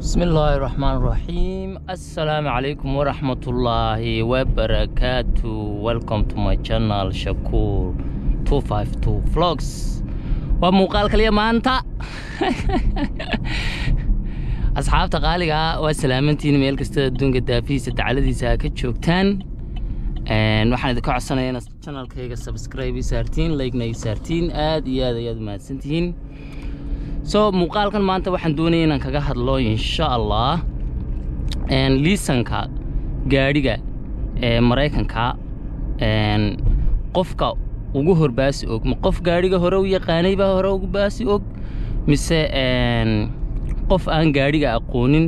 بسم الله الرحمن الرحيم. السلام عليكم ورحمة الله وبركاته. Welcome to my channel Shakur 252 vlogs. ومقال كلية مانتا أصحاب تقاليقا وسلامتين ميل كستا دون قدافي ستعالدي ساكت شوكتان waxaan idinku codsanayaa inaad channelkayga subscribe saartiin like-na saartiin aad iyo aad mahadsantihiin. muuqaalkan maanta waxaan doonayaa inaan kaga hadlo insha Allah liisanka gaadhiga ee Mareykanka qofka ugu horbaasi og ma qof gaadhiga hore u yaqaanay baa hore ugu baasi og mise qof aan gaadhiga aqoonin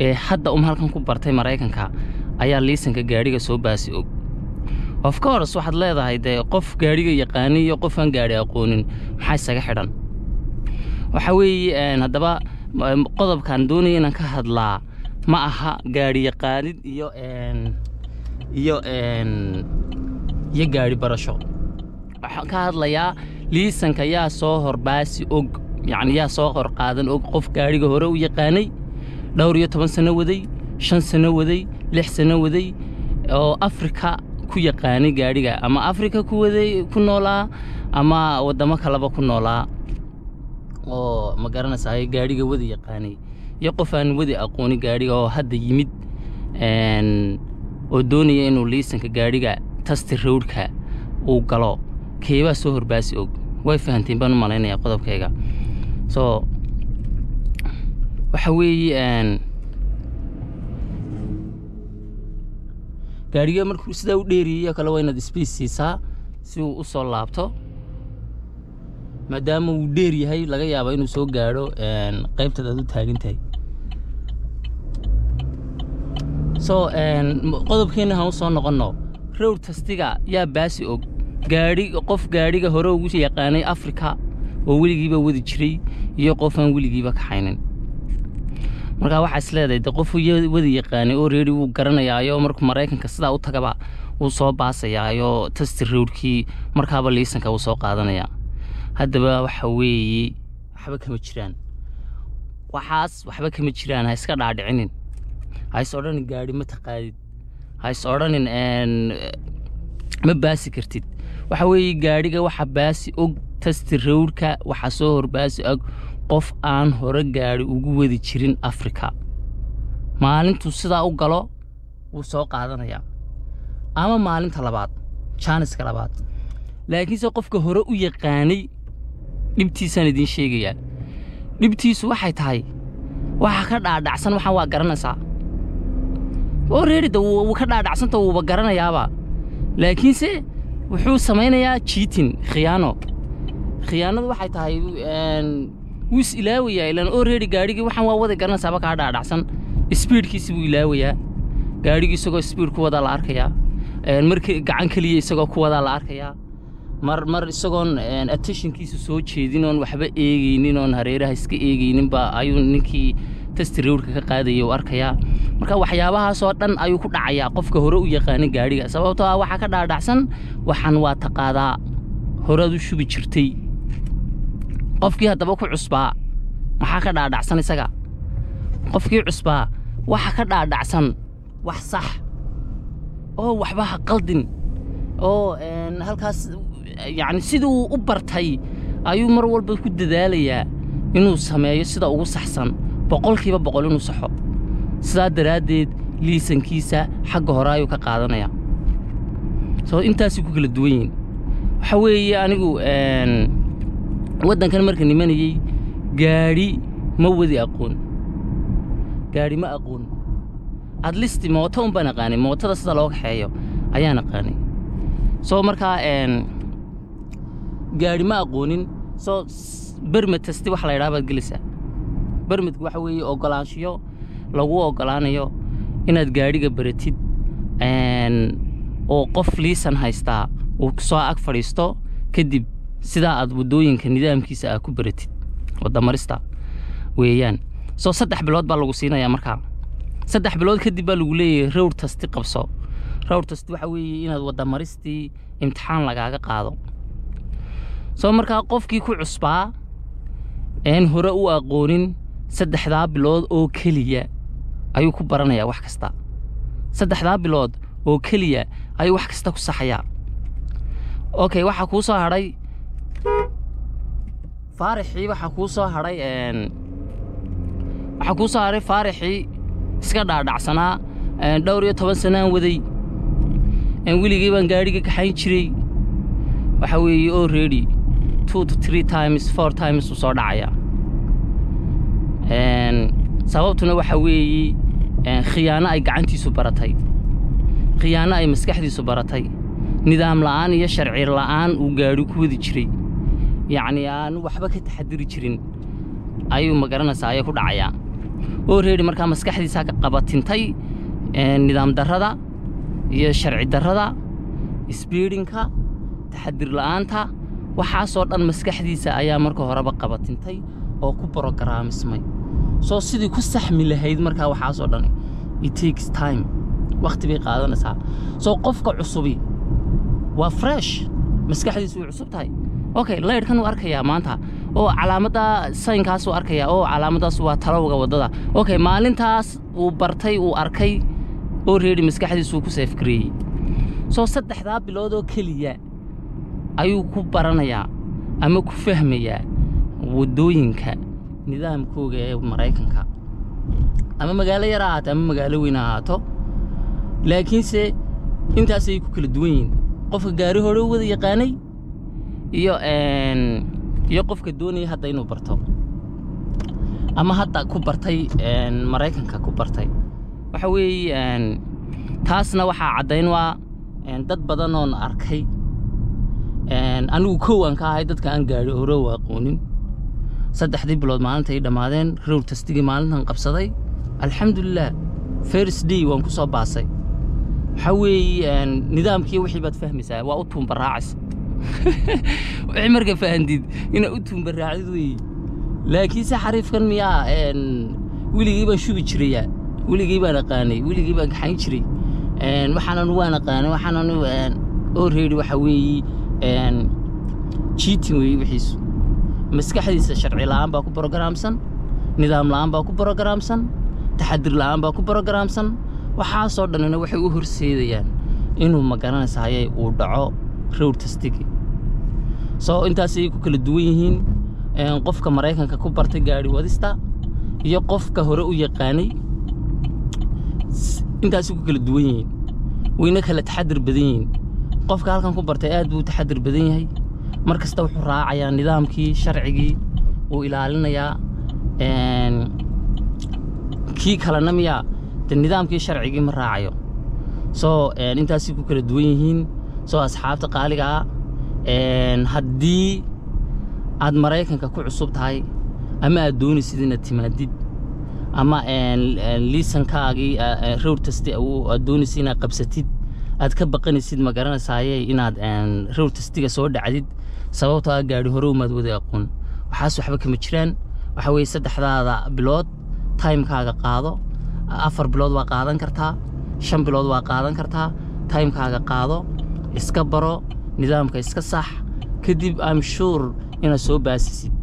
ee hadda halkan ku bartay Mareykanka ayaa liisanka gaadhiga soo baasi og. Of course waxaad leedahay qof gaadhiga yaqaanay iyo qof aan gaadhi aqoonin maxay isaga xidhan. waxa weeye hadaba qodobkan doonayay inaan ka hadlaa ma aha gaadhi yaqaanid iyo gaadhi barasho. waxaan ka hadlayaa liisanka yaa soo horbaasi og, yani yaa soo hor qaadan og qof gaadhiga hore u yaqaanay dhowr iyo 10 sano waday 5 sano waday 6 sano waday oo Afrika ku yaqaanay gaadhiga ama Afrika ku waday ku noolaa ama wadamo kale ku noolaa oo ma garanaysaa gaadhiga wadi yaqaanay iyo qof aan wadi aqooni gaadhiga oo hadda yimid oo doonaya inuu liisanka gaadhiga tasti roadka uu galo keeba soo horbaasi og. way fahanteen baan u maleynayaa qodobkayga. waxa weeye gaadhiga markuu sida u dheeriyo kala waa inaad space siisaa si uu u soo laabto maadaama uu dheer yahay laga yaabo inuu soo gaaro qaybta aad u taagan tahay. qodobkeena ha u soo noqono road tastiga yaa baasi og qof gaadhiga hore ugu yaqaanay Afrika oo weligiiba wadi jiray iyo qof aan weligiiba ka haynin. marka waxa isleedahay qof wadi yaqaanay oo reeri uu garanayaayo markuu Mareykanka sida u tagaba uu soo baasayaayo tasti roadkii markaaba liisanka uu soo qaadanaya. haddaba waxa weeye waxba kama jiraan waxba kama jiraan. ha iska dhaadhicinin, ha is odhanin gaadhi ma taqaadid, ha is odhanin ma baasi kartid. waxa weeye gaadhiga waxa baasi og tasti roadka waxa soo horbaasi og qof aan hore gaadhi ugu wadi jirin Afrika. maalintu sidaa u galo uu soo qaadanaya ama maalinta labaad chance-ka labaad. laakiin qofka hore u yaqaanay dhibtiisana idin sheegaya. dhibtiisu waxay tahay waxa ka dhaadhacsan waxa waa garanaysaa oo reerida uu ka dhaadhacsanta uu ba garanayaaba, laakiinse wuxuu sameynayaa cheating, khiyaanadu waxay tahay wuu is ilaawaya ilaan oo reeri gaadhigi waxaan waa wada garanaysaaba ka dhaadhacsan speedkiisa buu ilaawayaa. gaadhigi isagoo speed ku wada la arkayaa, markii gacan kaliya isagoo ku wada la arkayaa, mar isagoon attentionkiisa soo jeedin oon waxba eegaynin oon hareeraha iska eegaynin ba ayuu ninkii tasti roadka ka qaadayay oo arkayaa. marka waxyaabahaas oo dhan ayuu ku dhacayaa qofka hore u yaqaanay gaadhiga, sababtoo ah waxa ka dhaadhacsan waxaan waa taqaadaa horeed u shubi jirtay. qofkii haddaba ku cusbaa maxaa ka dhaadhacsan isaga? qofkii cusbaa waxa ka dhaadhacsan wax sax oo waxba ha qaldin oo halkaas yani siduu u bartay ayuu mar walba ku dadaalayaa inuu sameeyo sida ugu saxsan 100% inuu saxo. sidaa daraadeed liisankiisa xagga hore ayuu ka qaadanaya. intaasi ku kala duwan yihiin. waxa weeye anigu wadankan marka nimanayay gaadhi ma wadi aqoon, gaadhi ma aqoon. at least mooto baan aqaanay, mootada sida loo kaxeeyo ayaan aqaanay. markaa gaadhi ma aqoonin. permit tasti wax la yiraahdo gelisa. permitku waxa weeye ogolaanshiyo lagu ogolaanayo inaad gaadhiga baratid oo qof liisan haystaa uu soo ag fadhiisto kadib sida aad wadooyinka nidaamkiisa ku baratid wada marista weeyaan. 3 bilood baa lagu siinayaa. markaa 3 bilood kadib baa lagu leeyahay road tasti qabso. road tasti waxa weeye inaad wada maristii imtixaan lagaaga qaado. markaa qofkii ku cusbaa hore u aqoonin saddexdaa bilood oo keliya ayuu ku baranayaa wax kasta saddexdaa bilood oo keliya ayuu wax kasta ku saxayaa okay waxa kuu soo hadhay faarixii waxa kuu soo hadhay faarixii iska dhaadhacsanaa dhowr iyo 10 sanaan waday weligii baan gaadhiga kaxayn jiray waxa weeye already 2 to 3 times 4 times u soo dhacaya sababtuna waxa weeye khiyaano ay gacantiisu baratay khiyaano ay maskaxdiisu baratay nidaam la'aan iyo sharci la'aan uu gaadhi ku wadi jiray yacni aan waxba ka taxadiri jirin ayuu magaranaysaa ay ku dhacaya already markaa maskaxdiisa ka qabatintay nidaam darrada iyo sharci darrada speedinka taxadir la'aanta waxaasoo dhan maskaxdiisa ayaa marka horeba qabatintay oo ku programismay soo sidii ku saxmi lahayd markaa waxaasoo dhan it takes time waqti bay qaadanaysaa soo qofka cusubi waa fresh maskaxdiisu way cusub tahay okay leerkan uu arkayaa maanta oo calaamadda saynkaas uu arkayaa oo calaamadaas waa talowga wadada okay maalintaas uu bartay uu arkay already maskaxdiisu ku save gareeyay soo saddexdaa bilood oo keliya ayuu ku baranayaa ama ku fahmayaa wadooyinka nidaamkooga ee Mareykanka ama magaalo yar ahaato ama magaalo weyn ahaato laakiinse intaas ay ku kala duwan yihiin qofka gaari hore wada yaqaanay iyo qofka doonaya hadda inuu barto ama hadda ku bartay Mareykanka ku bartay waxa weeye taasna waxa cadeyn waa dad badan oo arkay anigu koowan ka ahay dadka aan gaari hore u aqoonin saddexdii bilood maalinta ay dhamaadeen road testigii maalintan qabsaday alxamdulillah first day waan ku soo baasay waxa weeye nidaamkii wixii baad fahmaysaa waa u tuun baraacis wixii marka fahandid ina u tuun baraacid weey laakiin si xariifkan miyaa weligii baan shubi jiray weligii baan aqaanay weligii baan gaxayn jiray waxaan waan aqaanay waxaan already waxa weeye cheating weey wixiisu maskaxdiisa sharci la'aan baa ku programsan nidaam la'aan baa ku programsan taxadir la'aan baa ku programsan waxaasoo dhanna waxay u horseedayaan inuu magaranaysaay uu dhaco road testing soo intaas ay ku kala duwan yihiin qofka Mareykanka ku bartay gaari wadista iyo qofka hore u yaqaanay intaas ku kala duwan yihiin wayna kala taxadir badan yihiin qofka halkan ku bartay aad buu taxadir badan yahay markasta wuxuu raacayaa nidaamkii sharcigii uu ilaalinayaa kii kalena miyaa nidaamkii sharcigii ma raacayo soo intaas ku kala duwan yihiin soo asxaabta qaaliga haddii aad Mareykanka ku cusub tahay ama aad doonaysid inaad timaadid ama liisankaagii road test aad doonaysid inaad qabsatid aad ka baqanaysid ma garanaysaay inaad road testiga soo dhacdid sababtoo ah gaari hore umaad wada aqoon waxaas waxba kama jiraan waxa weeye saddexdaada bilood timekaaga qaado 4 bilood waa qaadan kartaa 5 bilood waa qaadan kartaa timekaaga qaado iska baro nidaamka iska sax kadib I'm sure inaad soo baasisid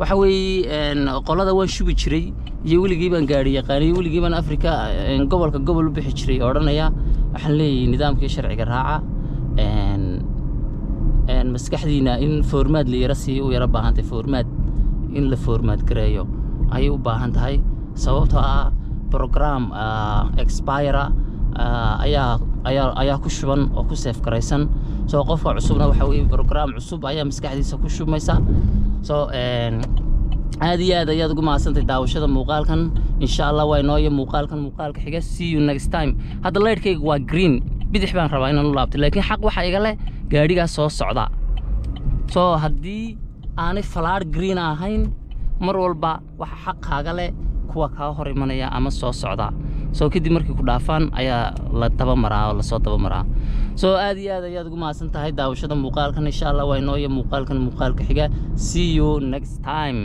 waxa weeye qolada waan shubi jiray iyo weligii baan gaari yaqaanay weligii baan Afrika gobolka gobol u bixi jiray oranaya waxaan leeyahay nidaamkii sharciga raaca maskaxdiina in formaad la yara siiyo u yara baahantay formaad in la formaad gareeyo ay u baahan tahay sababtoo ah program expire ayaa ku shuban oo ku save garaysan soo qofka cusubna waxa weeye program cusub ayaa maskaxdiisa ku shubmaysa soo aad iyo aad ayaad ugu maasantay daawashada muuqaalkan insha Allah way nooyo muuqaalka xiga see you next time hadda leerkayga waa green bidix baan rabaa inaan u laabto laakiin xaq waxa iga leh gaariga soo socda soo haddii aanay falaar green ahayn mar walba waxa xaqaaga leh kuwa ka hor imanaya ama soo socda soo kadib markii ku dhaafaan ayaa la daba maraa oo la soo daba maraa soo aad iyo aad ayaad ugu maasan tahay daawashada muuqaalkan insha Allah way nooyo muuqaalka xiga see you next time